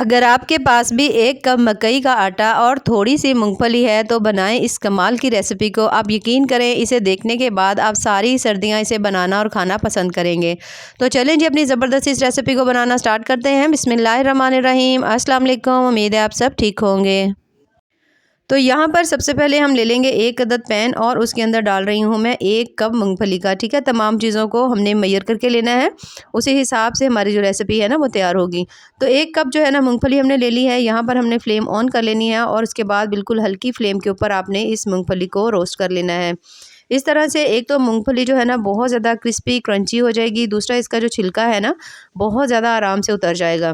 अगर आपके पास भी 1 कप मकई का आटा और थोड़ी सी मूंगफली है तो बनाएं इस कमाल की रेसिपी को। आप यकीन करें, इसे देखने के बाद आप सारी सर्दियां इसे बनाना और खाना पसंद करेंगे। तो चलें जी, अपनी ज़बरदस्त इस रेसिपी को बनाना स्टार्ट करते हैं। बिस्मिल्लाहिर्रहमानिर्रहीम। अस्सलाम वालेकुम। उम्मीद है आप सब ठीक होंगे। तो यहाँ पर सबसे पहले हम ले लेंगे 1 अदद पैन और उसके अंदर डाल रही हूँ मैं 1 कप मूंगफली का। ठीक है, तमाम चीज़ों को हमने मेजर करके लेना है, उसी हिसाब से हमारी जो रेसिपी है ना वो तैयार होगी। तो 1 कप जो है ना मूंगफली हमने ले ली है। यहाँ पर हमने फ्लेम ऑन कर लेनी है और उसके बाद बिल्कुल हल्की फ्लेम के ऊपर आपने इस मूंगफली को रोस्ट कर लेना है। इस तरह से एक तो मूंगफली जो है ना बहुत ज़्यादा क्रिस्पी क्रंची हो जाएगी, दूसरा इसका जो छिलका है ना बहुत ज़्यादा आराम से उतर जाएगा।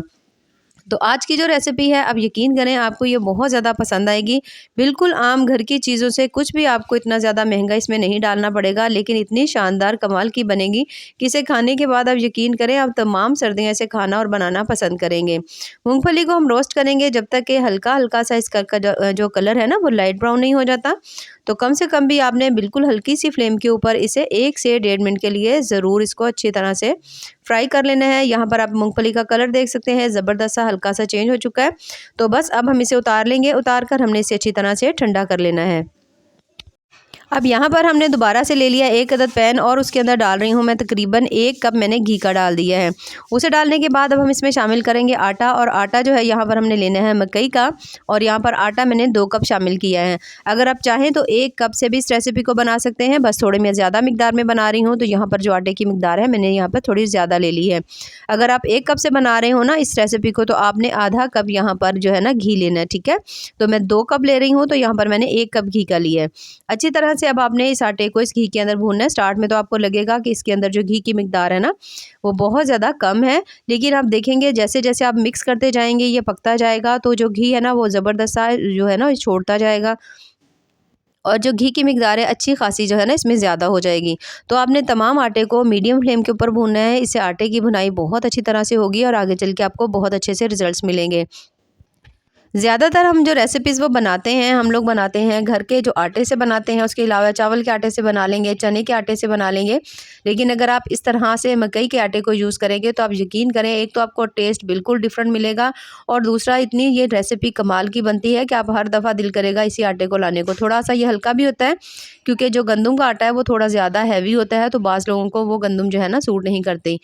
तो आज की जो रेसिपी है, आप यकीन करें आपको ये बहुत ज़्यादा पसंद आएगी। बिल्कुल आम घर की चीज़ों से, कुछ भी आपको इतना ज़्यादा महंगा इसमें नहीं डालना पड़ेगा, लेकिन इतनी शानदार कमाल की बनेगी कि इसे खाने के बाद आप यकीन करें आप तमाम सर्दियाँ इसे खाना और बनाना पसंद करेंगे। मूँगफली को हम रोस्ट करेंगे जब तक कि हल्का-हल्का सा इसका जो कलर है ना वो लाइट ब्राउन नहीं हो जाता। तो कम से कम भी आपने बिल्कुल हल्की सी फ्लेम के ऊपर इसे 1 से 1.5 मिनट के लिए ज़रूर इसको अच्छी तरह से फ्राई कर लेना है। यहाँ पर आप मूँगफली का कलर देख सकते हैं, ज़बरदस्त सा हल्का सा चेंज हो चुका है। तो बस अब हम इसे उतार लेंगे, उतार कर हमने इसे अच्छी तरह से ठंडा कर लेना है। अब यहाँ पर हमने दोबारा से ले लिया 1 अदद पैन और उसके अंदर डाल रही हूँ मैं तकरीबन 1 कप मैंने घी का डाल दिया है। उसे डालने के बाद अब हम इसमें शामिल करेंगे आटा, और आटा जो है यहाँ पर हमने लेना है मकई का, और यहाँ पर आटा मैंने 2 कप शामिल किया है। अगर आप चाहें तो 1 कप से भी इस रेसिपी को बना सकते हैं, बस थोड़ी मैं ज़्यादा मिकदार में बना रही हूँ तो यहाँ पर जो आटे की मिकदार है मैंने यहाँ पर थोड़ी ज़्यादा ले ली है। अगर आप 1 कप से बना रहे हो ना इस रेसिपी को, तो आपने आधा कप यहाँ पर जो है ना घी लेना है। ठीक है, तो मैं 2 कप ले रही हूँ तो यहाँ पर मैंने 1 कप घी का लिया है। अच्छी तरह से अब आपने इस आटे को इस घी के अंदर भूनना है। स्टार्ट में तो आपको लगेगा कि इसके अंदर जो घी की मिकदार है ना वो बहुत ज़्यादा कम है, लेकिन आप देखेंगे जैसे जैसे आप मिक्स करते जाएंगे ये पकता जाएगा तो जो घी है ना वो ज़बरदस्त सा जो है ना छोड़ता जाएगा, और जो घी की मिकदार है अच्छी खासी जो है ना इसमें ज़्यादा हो जाएगी। तो आपने तमाम आटे को मीडियम फ्लेम के ऊपर भूनना है। इससे आटे की भुनाई बहुत अच्छी तरह से होगी और आगे चल के आपको बहुत अच्छे से रिजल्ट्स मिलेंगे। ज़्यादातर हम जो रेसिपीज़ वो बनाते हैं, हम लोग बनाते हैं घर के जो आटे से बनाते हैं, उसके अलावा चावल के आटे से बना लेंगे, चने के आटे से बना लेंगे। लेकिन अगर आप इस तरह से मकई के आटे को यूज़ करेंगे तो आप यकीन करें, एक तो आपको टेस्ट बिल्कुल डिफरेंट मिलेगा, और दूसरा इतनी ये रेसिपी कमाल की बनती है कि आप हर दफ़ा दिल करेगा इसी आटे को लाने को। थोड़ा-सा ये हल्का भी होता है क्योंकि जो गंदम का आटा है वो थोड़ा ज़्यादा हैवी होता है, तो बाज़ लोगों को वो गंदम जो है ना सूट नहीं करती।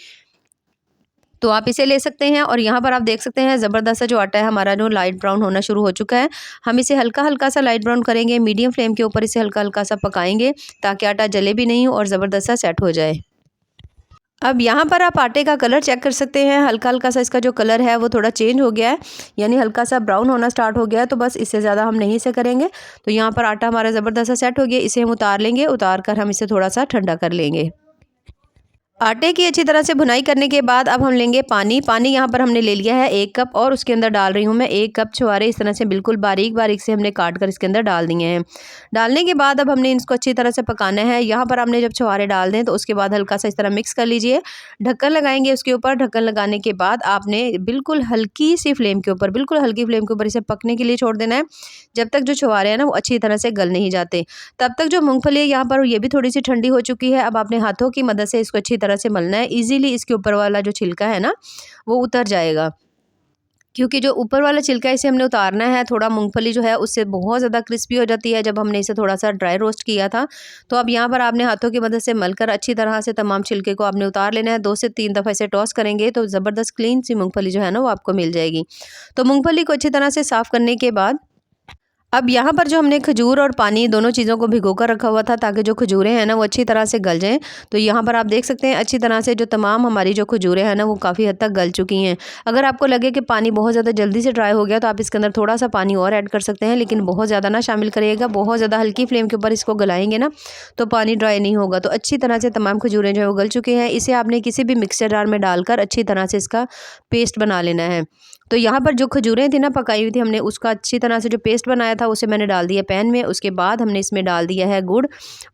तो आप इसे ले सकते हैं, और यहाँ पर आप देख सकते हैं ज़बरदस्त सा जो आटा है हमारा जो लाइट ब्राउन होना शुरू हो चुका है। हम इसे हल्का-हल्का सा लाइट ब्राउन करेंगे, मीडियम फ्लेम के ऊपर इसे हल्का-हल्का सा पकाएंगे ताकि आटा जले भी नहीं और ज़बरदस्त सा सेट हो जाए। अब यहाँ पर आप आटे का कलर चेक कर सकते हैं, हल्का-हल्का सा इसका जो कलर है वो थोड़ा चेंज हो गया है, यानी हल्का सा ब्राउन होना स्टार्ट हो गया है। तो बस इससे ज़्यादा हम नहीं इसे करेंगे। तो यहाँ पर आटा हमारा ज़बरदस्त सा सेट हो गया, इसे हम उतार लेंगे, उतार कर हम इसे थोड़ा सा ठंडा कर लेंगे। आटे की अच्छी तरह से भुनाई करने के बाद अब हम लेंगे पानी। पानी यहाँ पर हमने ले लिया है 1 कप, और उसके अंदर डाल रही हूँ मैं 1 कप छुहारे। इस तरह से बिल्कुल बारीक बारीक से हमने काट कर इसके अंदर डाल दिए हैं। डालने के बाद अब हमने इसको अच्छी तरह से पकाना है। यहाँ पर हमने जब छुहारे डाल दें तो उसके बाद हल्का सा इस तरह मिक्स कर लीजिए। ढक्कन लगाएंगे उसके ऊपर। ढक्कन लगाने के बाद आपने बिल्कुल हल्की सी फ्लेम के ऊपर, बिल्कुल हल्की फ्लेम के ऊपर इसे पकने के लिए छोड़ देना है, जब तक जो छुहारे हैं ना वो अच्छी तरह से गल नहीं जाते। तब तक जो मूंगफली है यहाँ पर ये भी थोड़ी सी ठंडी हो चुकी है। अब आपने हाथों की मदद से इसको अच्छी तरह से मलना है। इजीली इसके ऊपर वाला जो छिलका है ना वो उतर जाएगा, क्योंकि जो ऊपर वाला छिलका है इसे हमने उतारना है। थोड़ा मूंगफली जो है उससे बहुत ज़्यादा क्रिस्पी हो जाती है जब हमने इसे थोड़ा सा ड्राई रोस्ट किया था। तो अब यहाँ पर आपने हाथों की मदद से मलकर अच्छी तरह से तमाम छिलके को आपने उतार लेना है। 2 से 3 दफ़ा इसे टॉस करेंगे तो ज़बरदस्त क्लीन सी मूंगफली जो है ना वो आपको मिल जाएगी। तो मूंगफली को अच्छी तरह से साफ़ करने के बाद अब यहाँ पर जो हमने खजूर और पानी दोनों चीज़ों को भिगो कर रखा हुआ था ताकि जो खजूरें हैं ना वो अच्छी तरह से गल जाएँ। तो यहाँ पर आप देख सकते हैं अच्छी तरह से जो तमाम हमारी जो खजूरें हैं ना वो काफ़ी हद तक गल चुकी हैं। अगर आपको लगे कि पानी बहुत ज़्यादा जल्दी से ड्राई हो गया तो आप इसके अंदर थोड़ा सा पानी और ऐड कर सकते हैं, लेकिन बहुत ज़्यादा ना शामिल करिएगा। बहुत ज़्यादा हल्की फ्लेम के ऊपर इसको गलाएंगे ना तो पानी ड्राई नहीं होगा। तो अच्छी तरह से तमाम खजूरें जो है वो गल चुकी हैं। इसे आपने किसी भी मिक्सर जार में डालकर अच्छी तरह से इसका पेस्ट बना लेना है। तो यहाँ पर जो खजूरें थी ना पकाई हुई थी, हमने उसका अच्छी तरह से जो पेस्ट बनाया था उसे मैंने डाल दिया पैन में। उसके बाद हमने इसमें डाल दिया है गुड़,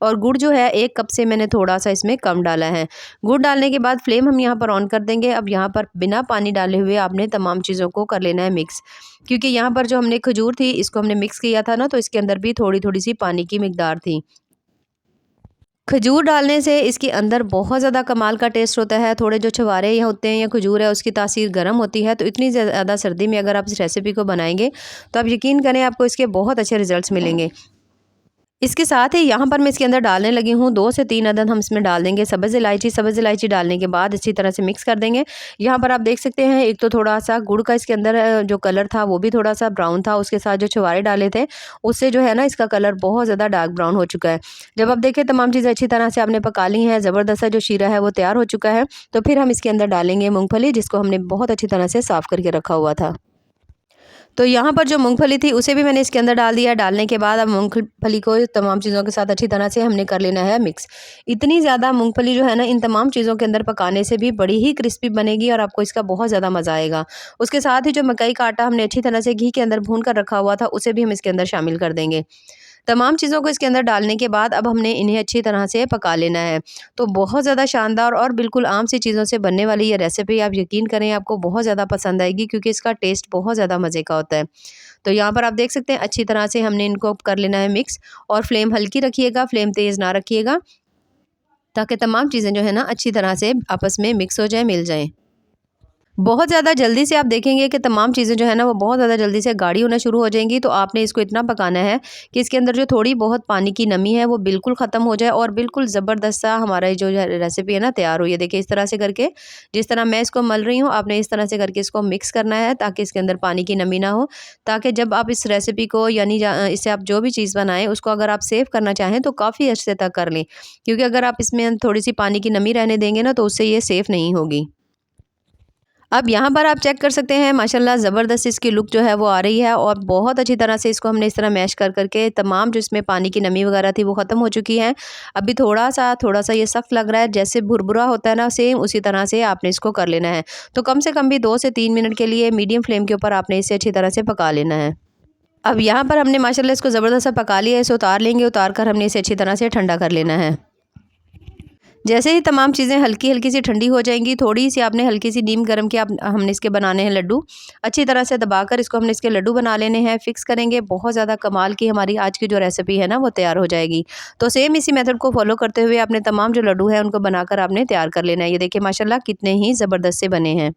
और गुड़ जो है 1 कप से मैंने थोड़ा सा इसमें कम डाला है। गुड़ डालने के बाद फ्लेम हम यहाँ पर ऑन कर देंगे। अब यहाँ पर बिना पानी डाले हुए आपने तमाम चीज़ों को कर लेना है मिक्स, क्योंकि यहाँ पर जो हमने खजूर थी इसको हमने मिक्स किया था ना तो इसके अंदर भी थोड़ी थोड़ी सी पानी की मिकदार थी। खजूर डालने से इसके अंदर बहुत ज़्यादा कमाल का टेस्ट होता है। थोड़े जो छुहारे या होते हैं या खजूर है उसकी तासीर गर्म होती है, तो इतनी ज़्यादा सर्दी में अगर आप इस रेसिपी को बनाएंगे तो आप यकीन करें आपको इसके बहुत अच्छे रिजल्ट्स मिलेंगे। इसके साथ ही यहाँ पर मैं इसके अंदर डालने लगी हूँ 2 से 3 अदद हम इसमें डाल देंगे सब्ज़ इलायची। सब्ज़ इलायची डालने के बाद अच्छी तरह से मिक्स कर देंगे। यहाँ पर आप देख सकते हैं एक तो थोड़ा-सा गुड़ का इसके अंदर जो कलर था वो भी थोड़ा-सा ब्राउन था। उसके साथ जो छुहारे डाले थे उससे जो है ना इसका कलर बहुत ज़्यादा डार्क ब्राउन हो चुका है। जब आप देखें तमाम चीज़ें अच्छी तरह से आपने पका ली हैं, ज़बरदस्त सा जो शीरा है वो तैयार हो चुका है, तो फिर हम इसके अंदर डालेंगे मूँगफली जिसको हमने बहुत अच्छी तरह से साफ़ करके रखा हुआ था। तो यहाँ पर जो मूँगफली थी उसे भी मैंने इसके अंदर डाल दिया। डालने के बाद अब मूँगफली को तमाम चीज़ों के साथ अच्छी तरह से हमने कर लेना है मिक्स। इतनी ज़्यादा मूँगफली जो है ना इन तमाम चीज़ों के अंदर पकाने से भी बड़ी ही क्रिस्पी बनेगी और आपको इसका बहुत ज़्यादा मज़ा आएगा। उसके साथ ही जो मकई का आटा हमने अच्छी तरह से घी के अंदर भून कर रखा हुआ था उसे भी हम इसके अंदर शामिल कर देंगे। तमाम चीज़ों को इसके अंदर डालने के बाद अब हमने इन्हें अच्छी तरह से पका लेना है। तो बहुत ज़्यादा शानदार और बिल्कुल आम सी चीज़ों से बनने वाली ये रेसिपी आप यकीन करें आपको बहुत ज़्यादा पसंद आएगी क्योंकि इसका टेस्ट बहुत ज़्यादा मज़े का होता है। तो यहाँ पर आप देख सकते हैं अच्छी तरह से हमने इनको कर लेना है मिक्स और फ्लेम हल्की रखिएगा, फ्लेम तेज़ ना रखिएगा ताकि तमाम चीज़ें जो है ना अच्छी तरह से आपस में मिक्स हो जाएँ, मिल जाएँ। बहुत ज़्यादा जल्दी से आप देखेंगे कि तमाम चीज़ें जो है ना वो बहुत ज़्यादा जल्दी से गाढ़ी होना शुरू हो जाएंगी। तो आपने इसको इतना पकाना है कि इसके अंदर जो थोड़ी बहुत पानी की नमी है वो बिल्कुल ख़त्म हो जाए और बिल्कुल ज़बरदस्त सा हमारा ये जो रेसिपी है ना तैयार हुई है। देखिए इस तरह से करके जिस तरह मैं इसको मल रही हूँ आपने इस तरह से करके इसको मिक्स करना है ताकि इसके अंदर पानी की नमी ना हो, ताकि जब आप इस रेसिपी को यानी इससे आप जो भी चीज़ बनाएं उसको अगर आप सेव करना चाहें तो काफ़ी अच्छे तक कर लें, क्योंकि अगर आप इसमें थोड़ी सी पानी की नमी रहने देंगे ना तो उससे ये सेफ़ नहीं होगी। अब यहाँ पर आप चेक कर सकते हैं माशाल्लाह ज़बरदस्त इसकी लुक जो है वो आ रही है और बहुत अच्छी तरह से इसको हमने इस तरह मैश कर करके तमाम जो इसमें पानी की नमी वगैरह थी वो ख़त्म हो चुकी है। अभी थोड़ा सा ये सख्त लग रहा है, जैसे भुरभुरा होता है ना सेम उसी तरह से आपने इसको कर लेना है। तो कम से कम भी 2 से 3 मिनट के लिए मीडियम फ्लेम के ऊपर आपने इसे अच्छी तरह से पका लेना है। अब यहाँ पर हमने माशाल्लाह इसको ज़बरदस्त सा पका लिया है, इसे उतार लेंगे। उतार कर हमने इसे अच्छी तरह से ठंडा कर लेना है। जैसे ही तमाम चीज़ें हल्की-हल्की सी ठंडी हो जाएंगी, थोड़ी-सी आपने हल्की सी नीम गरम के आप हमने इसके बनाने हैं लड्डू। अच्छी तरह से दबाकर इसको हमने इसके लड्डू बना लेने हैं, फिक्स करेंगे। बहुत ज़्यादा कमाल की हमारी आज की जो रेसिपी है ना वो तैयार हो जाएगी। तो सेम इसी मेथड को फॉलो करते हुए आपने तमाम जो लड्डू हैं उनको बनाकर आपने तैयार कर लेना है। ये देखिए माशाल्लाह कितने ही ज़बरदस्त से बने हैं।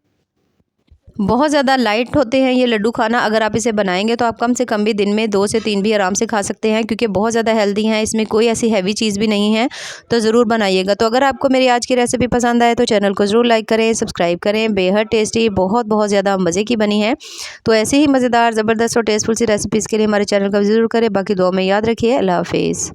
बहुत ज़्यादा लाइट होते हैं ये लड्डू खाना, अगर आप इसे बनाएंगे तो आप कम से कम भी दिन में 2 से 3 भी आराम से खा सकते हैं क्योंकि बहुत ज़्यादा हेल्दी हैं, इसमें कोई ऐसी हैवी चीज़ भी नहीं है। तो ज़रूर बनाइएगा। तो अगर आपको मेरी आज की रेसिपी पसंद आए तो चैनल को ज़रूर लाइक करें, सब्सक्राइब करें। बेहद टेस्टी बहुत ज़्यादा मज़े की बनी है। तो ऐसे ही मज़ेदार ज़बरदस्त और टेस्टफुल सी रेसिपीज़ के लिए हमारे चैनल को ज़रूर करें। बाकी दुआ में याद रखिए। अल्लाह हाफिज़।